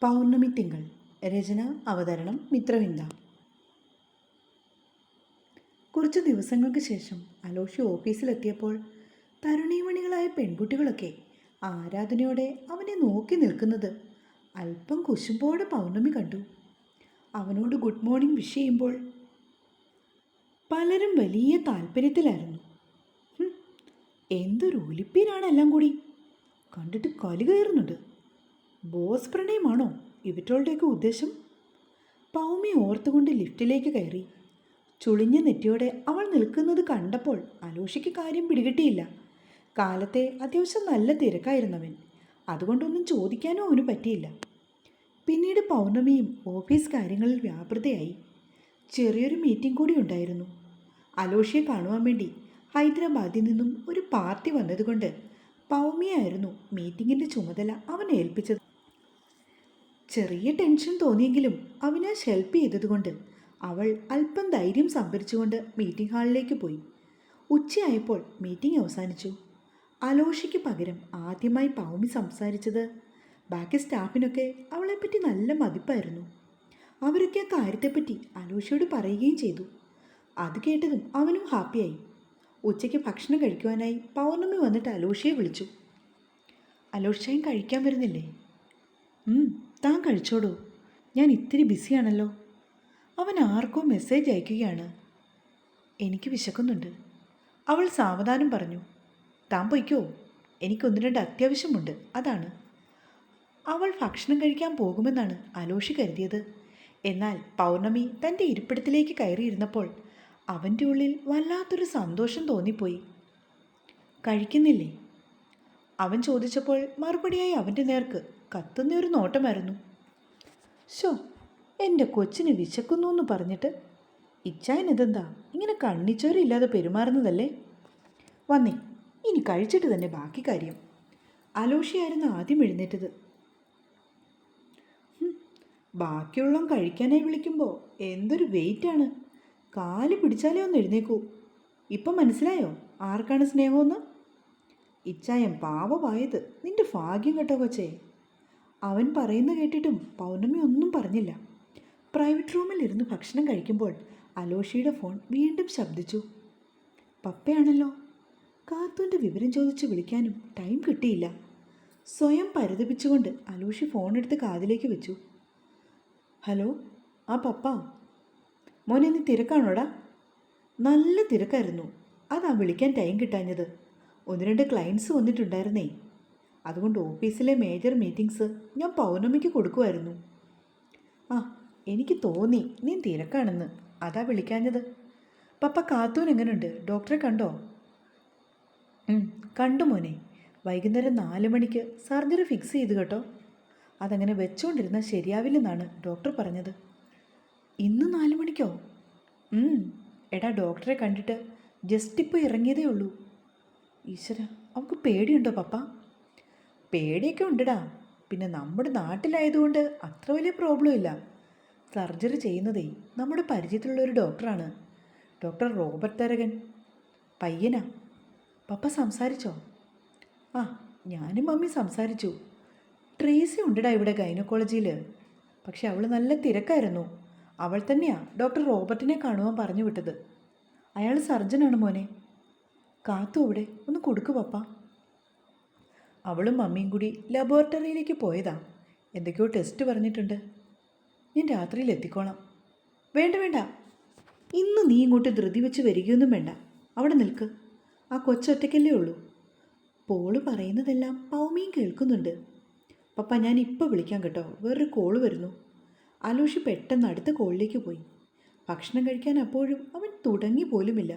പൗർണമി തിങ്കൾ. രചന, അവതരണം മിത്രവിന്ദ. കുറച്ച് ദിവസങ്ങൾക്ക് ശേഷം അലോഷി ഓഫീസിലെത്തിയപ്പോൾ തരുണീമണികളായ പെൺകുട്ടികളൊക്കെ ആരാധനയോടെ അവനെ നോക്കി നിൽക്കുന്നത് അല്പം കുശുമ്പോടെ പൗർണമി കണ്ടു. അവനോട് ഗുഡ് മോർണിംഗ് വിഷ് ചെയ്യുമ്പോൾ പലരും വലിയ താല്പര്യത്തിലായിരുന്നു. എന്തൊരു ഒലിപ്പീരാണെല്ലാം കൂടി, കണ്ടിട്ട് കലി കയറുന്നുണ്ട്. ബോസ് പ്രണയമാണോ ഇവറ്റോളുടെയൊക്കെ ഉദ്ദേശം? പൗമി ഓർത്തുകൊണ്ട് ലിഫ്റ്റിലേക്ക് കയറി. ചുളിഞ്ഞ നെറ്റിയോടെ അവൾ നിൽക്കുന്നത് കണ്ടപ്പോൾ അലോഷിക്ക് കാര്യം പിടികിട്ടിയില്ല. കാലത്തെ അത്യാവശ്യം നല്ല തിരക്കായിരുന്നവൻ, അതുകൊണ്ടൊന്നും ചോദിക്കാനോ അവന് പറ്റിയില്ല. പിന്നീട് പൗർണമിയും ഓഫീസ് കാര്യങ്ങളിൽ വ്യാപൃതയായി. ചെറിയൊരു മീറ്റിംഗ് കൂടി ഉണ്ടായിരുന്നു. അലോഷിയെ കാണുവാൻ വേണ്ടി ഹൈദരാബാദിൽ നിന്നും ഒരു പാർട്ടി വന്നതുകൊണ്ട് പൗമിയായിരുന്നു മീറ്റിങ്ങിൻ്റെ ചുമതല അവൻ ഏൽപ്പിച്ചത്. ചെറിയ ടെൻഷൻ തോന്നിയെങ്കിലും അവിനാശ് ഹെൽപ്പ് ചെയ്തതുകൊണ്ട് അവൾ അല്പം ധൈര്യം സംഭരിച്ചുകൊണ്ട് മീറ്റിംഗ് ഹാളിലേക്ക് പോയി. ഉച്ചയായപ്പോൾ മീറ്റിംഗ് അവസാനിച്ചു. അലോഷിക്ക് പകരം ആദ്യമായി പൗമി സംസാരിച്ചത്. ബാക്കി സ്റ്റാഫിനൊക്കെ അവളെപ്പറ്റി നല്ല മതിപ്പായിരുന്നു. അവരൊക്കെ ആ കാര്യത്തെപ്പറ്റി അലോഷിയോട് പറയുകയും ചെയ്തു. അത് കേട്ടതും അവനും ഹാപ്പിയായി. ഉച്ചയ്ക്ക് ഭക്ഷണം കഴിക്കുവാനായി പൗർണമി വന്നിട്ട് അലോഷിയെ വിളിച്ചു. അലോഷയും കഴിക്കാൻ വരുന്നില്ലേ? താൻ കഴിച്ചോടൂ, ഞാൻ ഇത്തിരി ബിസിയാണല്ലോ. അവൻ ആർക്കോ മെസ്സേജ് അയക്കുകയാണ്. എനിക്ക് വിശക്കുന്നുണ്ട്, അവൾ സാവധാനം പറഞ്ഞു. താൻ പൊയ്ക്കോ, എനിക്കൊന്ന് രണ്ട് അത്യാവശ്യമുണ്ട്, അതാണ്. അവൾ ഭക്ഷണം കഴിക്കാൻ പോകുമെന്നാണ് അലോഷി കരുതിയത്. എന്നാൽ പൗർണമി തൻ്റെ ഇരിപ്പിടത്തിലേക്ക് കയറിയിരുന്നപ്പോൾ അവൻ്റെ ഉള്ളിൽ വല്ലാത്തൊരു സന്തോഷം തോന്നിപ്പോയി. കഴിക്കുന്നില്ലേ? അവൻ ചോദിച്ചപ്പോൾ മറുപടിയായി അവൻ്റെ നേർക്ക് കത്തുന്നൊരു നോട്ടമായിരുന്നു. ഷോ, എൻ്റെ കൊച്ചിന് വിശക്കുന്നു എന്ന് പറഞ്ഞിട്ട് ഇച്ചായനെന്താ ഇങ്ങനെ കണ്ണിച്ചോരില്ലാതെ പെരുമാറുന്നതല്ലേ? വന്നേ, ഇനി കഴിച്ചിട്ട് തന്നെ ബാക്കി കാര്യം. അലോഷിയായിരുന്നു ആദ്യം എഴുന്നേറ്റത്. ബാക്കിയുള്ള കഴിക്കാനായി വിളിക്കുമ്പോൾ എന്തൊരു വെയിറ്റാണ്. കാല് പിടിച്ചാലേ ഒന്ന് എഴുന്നേക്കൂ. ഇപ്പം മനസ്സിലായോ ആർക്കാണ് സ്നേഹമെന്ന്? ഇച്ചായം പാവമായത് നിന്റെ ഭാഗ്യം കേട്ടോ കൊച്ചേ. അവൻ പറയുന്ന കേട്ടിട്ടും പൗർണമി ഒന്നും പറഞ്ഞില്ല. പ്രൈവറ്റ് റൂമിലിരുന്ന് ഭക്ഷണം കഴിക്കുമ്പോൾ അലോഷിയുടെ ഫോൺ വീണ്ടും ശബ്ദിച്ചു. പപ്പയാണല്ലോ. കാത്തുവിൻ്റെ വിവരം ചോദിച്ച് വിളിക്കാനും ടൈം കിട്ടിയില്ല. സ്വയം പരിതപിച്ചുകൊണ്ട് അലോഷി ഫോണെടുത്ത് കാതിലേക്ക് വെച്ചു. ഹലോ, ആ പപ്പ. മോനെ, നീ തിരക്കാണോടാ? നല്ല തിരക്കായിരുന്നു, അതാ വിളിക്കാൻ ടൈം കിട്ടാഞ്ഞത്. ഒന്ന് രണ്ട് ക്ലയൻസ് വന്നിട്ടുണ്ടായിരുന്നേ, അതുകൊണ്ട് ഓഫീസിലെ മേജർ മീറ്റിംഗ്സ് ഞാൻ പൗർണമിക്ക് കൊടുക്കുമായിരുന്നു. ആ, എനിക്ക് തോന്നി നീ തിരക്കാണെന്ന്, അതാ വിളിക്കാഞ്ഞത്. പപ്പ, കാത്തൂൻ എങ്ങനെയുണ്ട്? ഡോക്ടറെ കണ്ടോ? കണ്ടു മോനെ. വൈകുന്നേരം 4 മണിക്ക് സർജറി ഫിക്സ് ചെയ്തു കേട്ടോ. അതങ്ങനെ വെച്ചുകൊണ്ടിരുന്നാൽ ശരിയാവില്ലെന്നാണ് ഡോക്ടർ പറഞ്ഞത്. ഇന്ന് 4 മണിക്കോ? എടാ, ഡോക്ടറെ കണ്ടിട്ട് ജസ്റ്റ് ഇപ്പോൾ ഇറങ്ങിയതേ ഉള്ളൂ. ഈശ്വര, അവൾക്ക് പേടിയുണ്ടോ പപ്പ? പേടിയൊക്കെ ഉണ്ടടാ, പിന്നെ നമ്മുടെ നാട്ടിലായതുകൊണ്ട് അത്ര വലിയ പ്രോബ്ലം ഇല്ല. സർജറി ചെയ്യുന്നതേ നമ്മുടെ പരിചയത്തിലുള്ള ഒരു ഡോക്ടറാണ്, ഡോക്ടർ റോബർട്ട് തരകൻ. പയ്യനാ. പപ്പ സംസാരിച്ചോ? ആ, ഞാനും മമ്മി സംസാരിച്ചു. ട്രേസി ഉണ്ടടാ ഇവിടെ ഗൈനക്കോളജിയിൽ, പക്ഷെ അവൾ നല്ല തിരക്കായിരുന്നു. അവൾ തന്നെയാണ് ഡോക്ടർ റോബർട്ടിനെ കാണുവാൻ പറഞ്ഞു വിട്ടത്. അയാൾ സർജനാണ് മോനെ. കാത്തു അവിടെ, ഒന്ന് കൊടുക്കു പപ്പ. അവളും മമ്മിയും കൂടി ലബോറട്ടറിയിലേക്ക് പോയതാ. എന്തൊക്കെയോ ടെസ്റ്റ് പറഞ്ഞിട്ടുണ്ട്. ഞാൻ രാത്രിയിൽ എത്തിക്കോളാം. വേണ്ട വേണ്ട, ഇന്ന് നീ ഇങ്ങോട്ട് ധൃതി വെച്ച് വരികയൊന്നും വേണ്ട. അവിടെ നിൽക്ക്, ആ കൊച്ചൊറ്റയ്ക്കല്ലേ ഉള്ളൂ. പോള് പറയുന്നതെല്ലാം പൗമിയും കേൾക്കുന്നുണ്ട്. പപ്പ, ഞാൻ ഇപ്പോൾ വിളിക്കാം കേട്ടോ, വേറൊരു കോള് വരുന്നു. അലോഷി പെട്ടെന്ന് അടുത്ത കോളിലേക്ക് പോയി. ഭക്ഷണം കഴിക്കാൻ അപ്പോഴും അവൻ തുടങ്ങി പോലുമില്ല.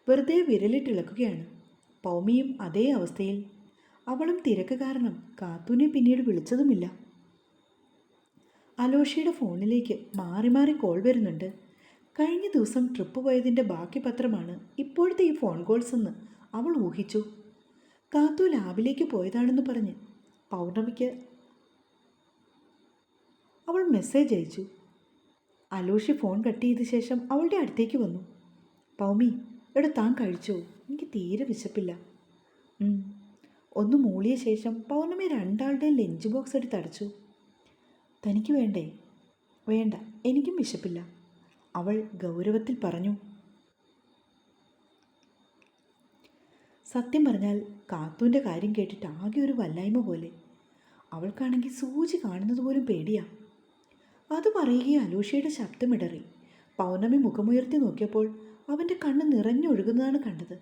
വെറുതെ വിരലിട്ടിളക്കുകയാണ്. പൗമിയും അതേ അവസ്ഥയിൽ. അവളും തിരക്ക് കാരണം കാത്തൂനെ പിന്നീട് വിളിച്ചതുമില്ല. അലോഷിയുടെ ഫോണിലേക്ക് മാറി മാറി കോൾ വരുന്നുണ്ട്. കഴിഞ്ഞ ദിവസം ട്രിപ്പ് പോയതിൻ്റെ ബാക്കി പത്രമാണ് ഇപ്പോഴത്തെ ഈ ഫോൺ കോൾസ് എന്ന് അവൾ ഊഹിച്ചു. കാത്തു ലാബിലേക്ക് പോയതാണെന്ന് പറഞ്ഞ് പൗർണമിക്ക് അവൾ മെസ്സേജ് അയച്ചു. അലോഷി ഫോൺ കട്ട് ചെയ്ത ശേഷം അവളുടെ അടുത്തേക്ക് വന്നു. പൗമി, എവിടെ താൻ കഴിച്ചോ? എനിക്ക് തീരെ വിശപ്പില്ല. ഒന്ന് മൂളിയ ശേഷം പൗർണമി രണ്ടാളുടെയും ലഞ്ച് ബോക്സ് എടുത്ത് അടച്ചു. തനിക്ക് വേണ്ടേ? വേണ്ട, എനിക്കും വിശപ്പില്ല, അവൾ ഗൗരവത്തിൽ പറഞ്ഞു. സത്യം പറഞ്ഞാൽ കാത്തൂൻ്റെ കാര്യം കേട്ടിട്ട് ആകെ ഒരു വല്ലായ്മ പോലെ. അവൾക്കാണെങ്കിൽ സൂചി കാണുന്നത് പോലും പേടിയാ. അത് പറയുകയും അലൂഷയുടെ ശബ്ദമിടറി. പൗർണമി മുഖമുയർത്തി നോക്കിയപ്പോൾ അവൻ്റെ കണ്ണ് നിറഞ്ഞൊഴുകുന്നതാണ് കണ്ടത്.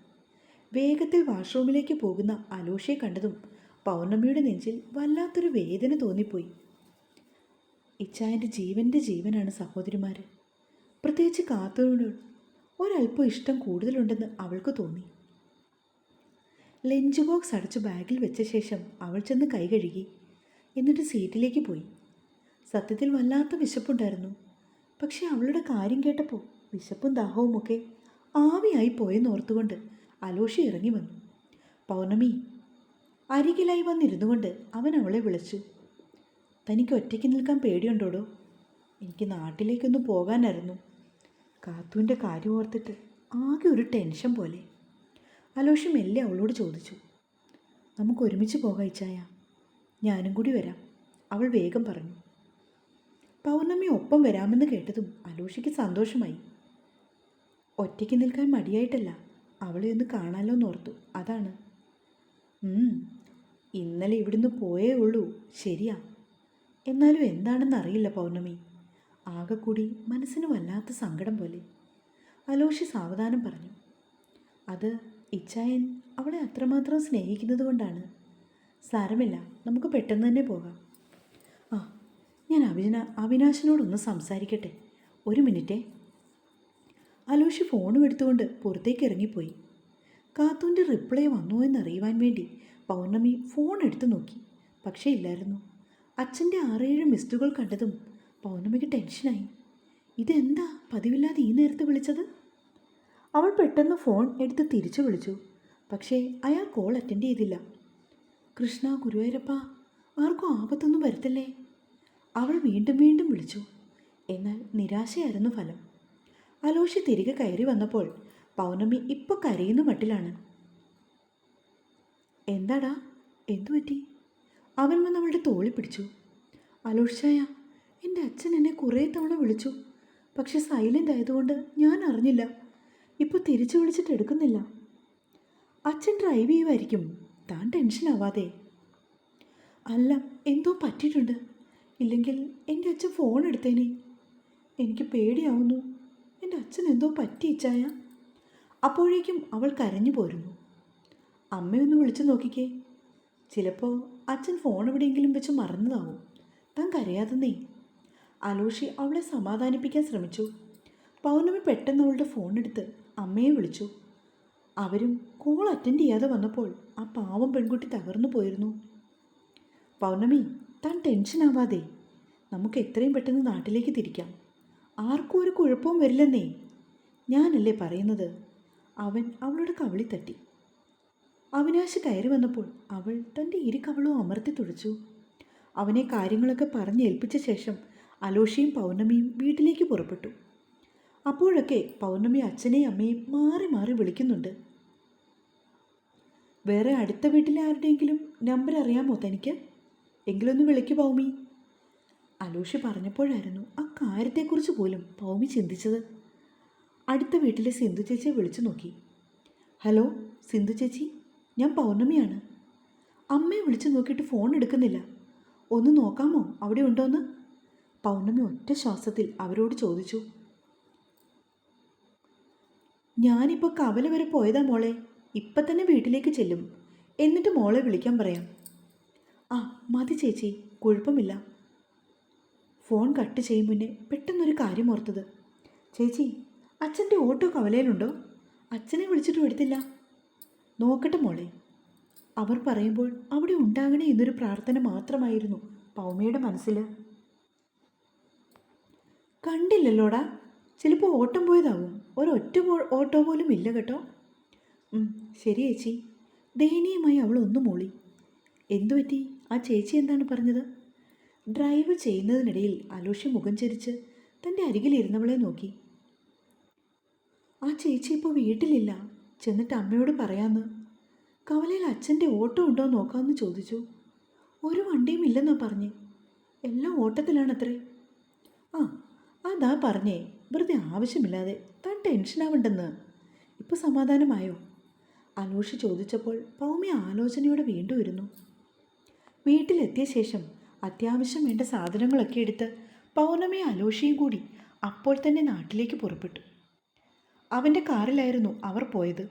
വേഗത്തിൽ വാഷ്റൂമിലേക്ക് പോകുന്ന അലൂഷയെ കണ്ടതും പൗർണമിയുടെ നെഞ്ചിൽ വല്ലാത്തൊരു വേദന തോന്നിപ്പോയി. ഇച്ചായൻ്റെ ജീവൻ്റെ ജീവനാണ് സഹോദരിമാർ. പ്രത്യേകിച്ച് കാത്തൂനോട് ഒരല്പം ഇഷ്ടം കൂടുതലുണ്ടെന്ന് അവൾക്ക് തോന്നി. ലഞ്ച് ബോക്സ് അടച്ച് ബാഗിൽ വെച്ച ശേഷം അവൾ ചെന്ന് കൈ കഴുകി. എന്നിട്ട് സീറ്റിലേക്ക് പോയി. സത്യത്തിൽ വല്ലാത്ത വിശപ്പുണ്ടായിരുന്നു. പക്ഷെ അവളുടെ കാര്യം കേട്ടപ്പോൾ വിശപ്പും ദാഹവുമൊക്കെ ആവിയായി പോയെന്നോർത്തുകൊണ്ട് അലോഷി ഇറങ്ങി വന്നു. പൗർണമി. അരികിലായി വന്നിരുന്നു കൊണ്ട് അവൻ അവളെ വിളിച്ചു. തനിക്ക് ഒറ്റയ്ക്ക് നിൽക്കാൻ പേടിയുണ്ടോടോ? എനിക്ക് നാട്ടിലേക്കൊന്ന് പോകാനായിരുന്നു. കാത്തൂൻ്റെ കാര്യം ഓർത്തിട്ട് ആകെ ഒരു ടെൻഷൻ പോലെ. അലോഷി മെല്ലെ അവളോട് ചോദിച്ചു. നമുക്ക് ഒരുമിച്ച് പോകാം ഇച്ചായ, ഞാനും കൂടി വരാം, അവൾ വേഗം പറഞ്ഞു. പൗർണമി ഒപ്പം വരാമെന്ന് കേട്ടതും അലോഷിക്ക് സന്തോഷമായി. ഒറ്റയ്ക്ക് നിൽക്കാൻ മടിയായിട്ടല്ല, അവളെ ഒന്ന് കാണാമല്ലോ എന്നോർത്തു, അതാണ്. ഇന്നലെ ഇവിടുന്ന് പോയേ ഉള്ളൂ, ശരിയാ. എന്നാലും എന്താണെന്നറിയില്ല പൗർണമി, ആകെ കൂടി മനസ്സിന് വല്ലാത്ത സങ്കടം പോലെ. അലോഷി സാവധാനം പറഞ്ഞു. അത് ഇച്ചായൻ അവളെ അത്രമാത്രം സ്നേഹിക്കുന്നത് കൊണ്ടാണ്. സാരമില്ല, നമുക്ക് പെട്ടെന്ന് തന്നെ പോകാം. ആ, ഞാൻ അവിനാശിനോടൊന്ന് സംസാരിക്കട്ടെ, ഒരു മിനിറ്റേ. അലോഷി ഫോണും എടുത്തുകൊണ്ട് പുറത്തേക്ക് ഇറങ്ങിപ്പോയി. കാത്തൂൻ്റെ റിപ്ലൈ വന്നോ എന്നറിയുവാൻ വേണ്ടി പൗർണമി ഫോൺ എടുത്തു നോക്കി. പക്ഷേ ഇല്ലായിരുന്നു. അച്ഛൻ്റെ 6-7 മിസ്ഡുകൾ കണ്ടതും പൗർണമിക്ക് ടെൻഷനായി. ഇതെന്താ പതിവില്ലാതെ ഈ നേരത്ത് വിളിച്ചത്? അവൾ പെട്ടെന്ന് ഫോൺ എടുത്ത് തിരിച്ചു വിളിച്ചു. പക്ഷേ അയാൾ കോൾ അറ്റൻഡ് ചെയ്തില്ല. കൃഷ്ണ ഗുരുവായൂരപ്പ, ആർക്കും ആപത്തൊന്നും വരുത്തല്ലേ. അവൾ വീണ്ടും വീണ്ടും വിളിച്ചു. എന്നാൽ നിരാശയായിരുന്നു ഫലം. അലോഷി തിരികെ കയറി വന്നപ്പോൾ പൗർണമി ഇപ്പോൾ കരയുന്ന മട്ടിലാണ്. എന്താടാ, എന്തു പറ്റി? അവൻ വന്ന് അവളുടെ തോളി പിടിച്ചു. അലോഷായ, എൻ്റെ അച്ഛൻ എന്നെ കുറേ തവണ വിളിച്ചു, പക്ഷെ സൈലൻ്റ് ആയതുകൊണ്ട് ഞാൻ അറിഞ്ഞില്ല. ഇപ്പോൾ തിരിച്ചു വിളിച്ചിട്ട് എടുക്കുന്നില്ല. അച്ഛൻ ഡ്രൈവ് ചെയ്യുമായിരിക്കും, താൻ ടെൻഷനാവാതെ. അല്ല, എന്തോ പറ്റിയിട്ടുണ്ട്, ഇല്ലെങ്കിൽ എൻ്റെ അച്ഛൻ ഫോൺ എടുത്തേനെ. എനിക്ക് പേടിയാവുന്നു, എൻ്റെ അച്ഛൻ എന്തോ പറ്റിയിച്ചായ. അപ്പോഴേക്കും അവൾ കരഞ്ഞു പോരുന്നു. അമ്മയൊന്ന് വിളിച്ചു നോക്കിക്കേ, ചിലപ്പോൾ അച്ഛൻ ഫോൺ എവിടെയെങ്കിലും വെച്ച് മറന്നതാവും. താൻ കരയാതെന്നേ. അലോഷി അവളെ സമാധാനിപ്പിക്കാൻ ശ്രമിച്ചു. പൗർണമി പെട്ടെന്ന് അവളുടെ ഫോൺ എടുത്ത് അമ്മയെ വിളിച്ചു. അവരും കോൾ അറ്റൻഡ് ചെയ്യാതെ വന്നപ്പോൾ ആ പാവം പെൺകുട്ടി തകർന്നു പോയിരുന്നു. പൗർണമി, താൻ ടെൻഷനാവാതെ, നമുക്ക് എത്രയും പെട്ടെന്ന് നാട്ടിലേക്ക് തിരിക്കാം. ആർക്കും ഒരു കുഴപ്പവും വരില്ലെന്നേ, ഞാനല്ലേ പറയുന്നത്. അവൻ അവളുടെ കവിളി തട്ടി. അവിനാശ് കയറി വന്നപ്പോൾ അവൾ തൻ്റെ കവിളും അമർത്തി തുടിച്ചു. അവനെ കാര്യങ്ങളൊക്കെ പറഞ്ഞേൽപ്പിച്ച ശേഷം അലോഷിയും പൗർണമിയും വീട്ടിലേക്ക് പുറപ്പെട്ടു. അപ്പോഴൊക്കെ പൗർണമി അച്ഛനെയും അമ്മയും മാറി മാറി വിളിക്കുന്നുണ്ട്. വേറെ അടുത്ത വീട്ടിലെ ആരുടെയെങ്കിലും നമ്പർ അറിയാമോ തനിക്ക്? എങ്കിലൊന്ന് വിളിക്കു പൗമി. അലോഷി പറഞ്ഞപ്പോഴായിരുന്നു ആ കാര്യത്തെക്കുറിച്ച് പോലും പൗമി ചിന്തിച്ചത്. അടുത്ത വീട്ടിലെ സിന്ധു ചേച്ചിയെ വിളിച്ചു നോക്കി. ഹലോ സിന്ധു ചേച്ചി, ഞാൻ പൗർണമിയാണ്. അമ്മയെ വിളിച്ചു നോക്കിയിട്ട് ഫോൺ എടുക്കുന്നില്ല, ഒന്ന് നോക്കാമോ അവിടെ ഉണ്ടോയെന്ന്? പൗർണമി ഒറ്റ ശ്വാസത്തിൽ അവരോട് ചോദിച്ചു. ഞാനിപ്പോൾ കവല വരെ പോയതാ മോളെ, ഇപ്പം തന്നെ വീട്ടിലേക്ക് ചെല്ലും, എന്നിട്ട് മോളെ വിളിക്കാൻ പറയാം. ആ മതി ചേച്ചി, കുഴപ്പമില്ല. ഫോൺ കട്ട് ചെയ്യും മുന്നേ പെട്ടെന്നൊരു കാര്യം ഓർത്തത്. ചേച്ചി, അച്ഛൻ്റെ ഓട്ടോ കവലയിലുണ്ടോ? അച്ഛനെ വിളിച്ചിട്ടും എടുത്തില്ല. നോക്കട്ടെ മോളെ. അവർ പറയുമ്പോൾ അവിടെ ഉണ്ടാകണേ എന്നൊരു പ്രാർത്ഥന മാത്രമായിരുന്നു പൗമയുടെ മനസ്സിൽ. കണ്ടില്ലല്ലോടാ, ചിലപ്പോൾ ഓട്ടം പോയതാവും, ഒരൊറ്റ ഓട്ടോ പോലും ഇല്ല കേട്ടോ. ശരി ചേച്ചി. ദയനീയമായി അവൾ ഒന്ന് മൂളി. എന്തുപറ്റി? ആ ചേച്ചി എന്താണ് പറഞ്ഞത്? ഡ്രൈവ് ചെയ്യുന്നതിനിടയിൽ അലോഷി മുഖം ചരിച്ച് തൻ്റെ അരികിലിരുന്നവളെ നോക്കി. ആ ചേച്ചി ഇപ്പോൾ വീട്ടിലില്ല, ചെന്നിട്ട് അമ്മയോട് പറയാമെന്ന്. കവലയിൽ അച്ഛൻ്റെ ഓട്ടോ ഉണ്ടോ നോക്കാമെന്ന് ചോദിച്ചു. ഒരു വണ്ടിയും ഇല്ലെന്നാ പറഞ്ഞ്. എല്ലാം ഓട്ടത്തിലാണത്രേ. ആ അതാ പറഞ്ഞേ, വെറുതെ ആവശ്യമില്ലാതെ താൻ ടെൻഷനാവണ്ടെന്ന്. ഇപ്പോൾ സമാധാനമായോ? അനൂഷ് ചോദിച്ചപ്പോൾ പൗമ്യ ആലോചനയോടെ വീണ്ടും ഇരുന്നു. വീട്ടിലെത്തിയ ശേഷം അത്യാവശ്യം വേണ്ട സാധനങ്ങളൊക്കെ എടുത്ത് പൗർണമിയും അലോഷയും കൂടി അപ്പോൾ തന്നെ നാട്ടിലേക്ക് പുറപ്പെട്ടു. അവൻ്റെ കാറിലായിരുന്നു അവർ പോയത്.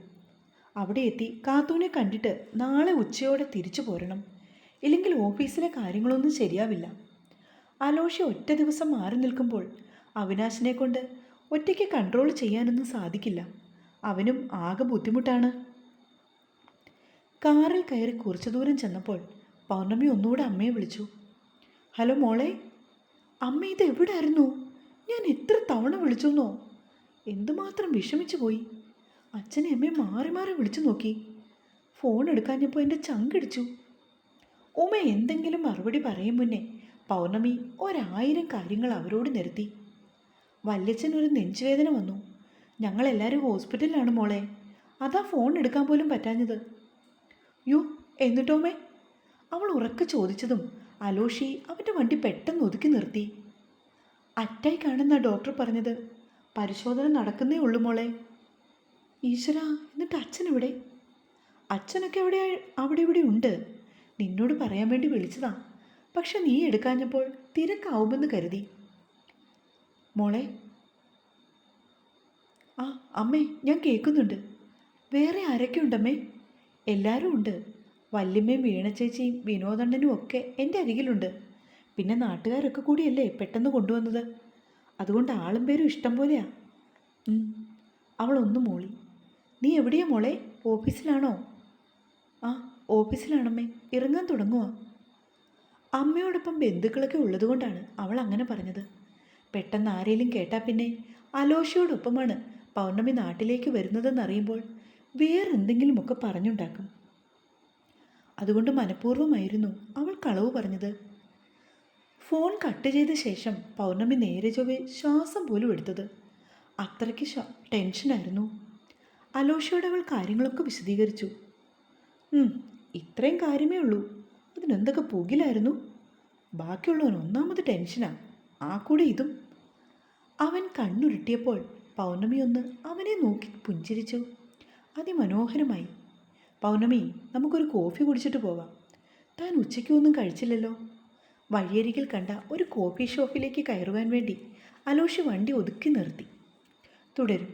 അവിടെ എത്തി കാത്തൂനെ കണ്ടിട്ട് നാളെ ഉച്ചയോടെ തിരിച്ചു പോരണം, ഇല്ലെങ്കിൽ ഓഫീസിലെ കാര്യങ്ങളൊന്നും ശരിയാവില്ല. അലോഷി ഒറ്റ ദിവസം മാറി നിൽക്കുമ്പോൾ അവിനാശിനെ കൊണ്ട് ഒറ്റയ്ക്ക് കൺട്രോൾ ചെയ്യാനൊന്നും സാധിക്കില്ല. അവനും ആകെ ബുദ്ധിമുട്ടാണ്. കാറിൽ കയറി കുറച്ചു ദൂരം ചെന്നപ്പോൾ പൗർണമി ഒന്നുകൂടെ അമ്മയെ വിളിച്ചു. ഹലോ മോളെ. അമ്മ ഇത് എവിടായിരുന്നു? ഞാൻ എത്ര തവണ വിളിച്ചെന്നോ. എന്തുമാത്രം വിഷമിച്ചു പോയി. അച്ഛനെ അമ്മയെ മാറി മാറി വിളിച്ചു നോക്കി. ഫോൺ എടുക്കാഞ്ഞപ്പോൾ എൻ്റെ ചങ്കിടിച്ചു. ഉമ എന്തെങ്കിലും മറുപടി പറയും മുന്നേ പൗർണമി 1000 കാര്യങ്ങൾ അവരോട് നിരത്തി. വല്യച്ഛനൊരു നെഞ്ചുവേദന വന്നു. ഞങ്ങളെല്ലാവരും ഹോസ്പിറ്റലിലാണ് മോളെ. അതാ ഫോൺ എടുക്കാൻ പോലും പറ്റാഞ്ഞത്. യോ എന്നിട്ടോമേ? അവൾ ഉറക്കെ ചോദിച്ചതും അലോഷി അവൻ്റെ വണ്ടി പെട്ടെന്ന് ഒതുക്കി നിർത്തി. അറ്റാക്കാണെന്നാ ഡോക്ടർ പറഞ്ഞത്. പരിശോധന നടക്കുന്നേ ഉള്ളൂ മോളെ. ഈശ്വര, എന്നിട്ട് അച്ഛനെവിടെ? അച്ഛനൊക്കെ അവിടെ ഇവിടെ ഉണ്ട്. നിന്നോട് പറയാൻ വേണ്ടി വിളിച്ചതാ. പക്ഷെ നീ എടുക്കാഞ്ഞപ്പോൾ തിരക്കാവുമെന്ന് കരുതി. മോളെ. ആ അമ്മേ, ഞാൻ കേൾക്കുന്നുണ്ട്. വേറെ ആരൊക്കെ ഉണ്ടമ്മേ? എല്ലാവരും ഉണ്ട്. വല്യമ്മയും വീണച്ചേച്ചിയും വിനോദണ്ണനും ഒക്കെ എൻ്റെ അരികിലുണ്ട്. പിന്നെ നാട്ടുകാരൊക്കെ കൂടിയല്ലേ പെട്ടെന്ന് കൊണ്ടുവന്നത്. അതുകൊണ്ട് ആളും പേരും ഇഷ്ടം പോലെയാ. അവളൊന്നു മൂളി. നീ എവിടെയാ മോളെ? ഓഫീസിലാണോ? ആ ഓഫീസിലാണമ്മേ, ഇറങ്ങാൻ തുടങ്ങുക. അമ്മയോടൊപ്പം ബന്ധുക്കളൊക്കെ ഉള്ളതുകൊണ്ടാണ് അവൾ അങ്ങനെ പറഞ്ഞത്. പെട്ടെന്ന് ആരെങ്കിലും കേട്ടാൽ പിന്നെ അലോഷയോടൊപ്പമാണ് പൗർണമി നാട്ടിലേക്ക് വരുന്നതെന്നറിയുമ്പോൾ വേറെന്തെങ്കിലുമൊക്കെ പറഞ്ഞുണ്ടാക്കും. അതുകൊണ്ട് മനഃപൂർവ്വമായിരുന്നു അവൾ കളവ് പറഞ്ഞത്. ഫോൺ കട്ട് ചെയ്ത ശേഷം പൗർണമി നേരെ ചൊവ്വേ ശ്വാസം പോലും എടുത്തത്. അത്രയ്ക്ക് ടെൻഷനായിരുന്നു. അലോഷയോട് അവൾ കാര്യങ്ങളൊക്കെ വിശദീകരിച്ചു. ഇത്രയും കാര്യമേ ഉള്ളൂ. അതിനെന്തൊക്കെ പുകിലായിരുന്നു. ബാക്കിയുള്ളവൻ ഒന്നാമത് ടെൻഷനാണ്, ആ കൂടെ ഇതും. അവൻ കണ്ണുരുട്ടിയപ്പോൾ പൗർണമി ഒന്ന് അവനെ നോക്കി പുഞ്ചിരിച്ചു. അതിമനോഹരമായി. പൗർണമി, നമുക്കൊരു കോഫി കുടിച്ചിട്ട് പോവാം. താൻ ഉച്ചയ്ക്കൊന്നും കഴിച്ചില്ലല്ലോ. വഴിയരികിൽ കണ്ട ഒരു കോഫി ഷോപ്പിലേക്ക് കയറുവാൻ വേണ്ടി അലോഷി വണ്ടി ഒതുക്കി നിർത്തി. തുടരും.